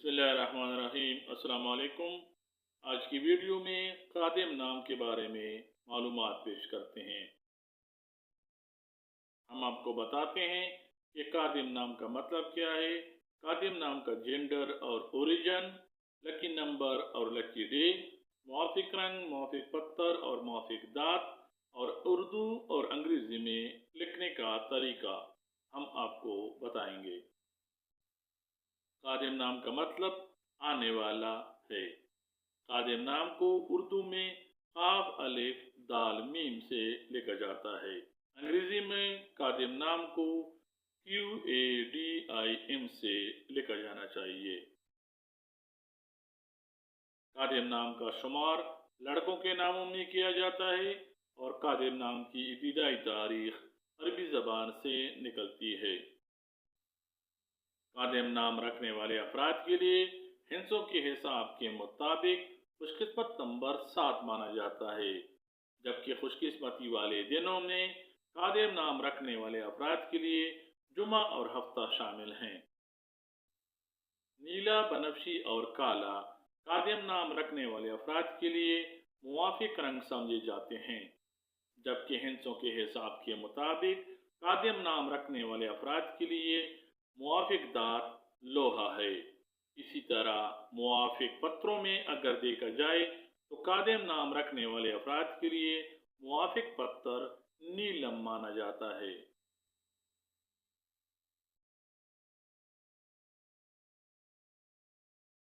बिस्मिल्लाहिर्रहमानिर्रहीम। अस्सलाम वालेकुम। आज की वीडियो में कादिम नाम के बारे में मालूमात पेश करते हैं। हम आपको बताते हैं कि कादिम नाम का मतलब क्या है, कादिम नाम का जेंडर और ओरिजिन, लकी नंबर और लकी डे, मुआफिक रंग, मुआफिक पत्थर और मुआफिक दात, और उर्दू और अंग्रेजी में लिखने का तरीका हम आपको बताएंगे। कादिम नाम का मतलब आने वाला है। कादिम नाम को उर्दू में काफ अलिफ दाल मीम से लिखा जाता है। अंग्रेजी में कादिम नाम को QADIM से लिखा जाना चाहिए। कादिम नाम का शुमार लड़कों के नामों में किया जाता है और कादिम नाम की इब्तिदाई तारीख अरबी ज़बान से निकलती है। कादिम नाम रखने वाले अफराद के लिए हिंसों के हिसाब के मुताबिक खुशकिस्मत नंबर 7 माना जाता है, जबकि खुशकिस्मती वाले दिनों में कादिम नाम रखने वाले अफराद के लिए जुमा और हफ्ता शामिल हैं। नीला, बनफशी और काला कादिम नाम रखने वाले अफराद के लिए मुवाफिक रंग समझे जाते हैं, जबकि हिंसों के हिसाब के मुताबिक कादिम नाम रखने वाले अफराद के लिए मुआफिक दात लोहा है। इसी तरह मुआफिक पत्रों में अगर देखा जाए तो कादिम नाम रखने वाले अफराद के लिए मुआफिक पत्थर नीलम माना जाता है।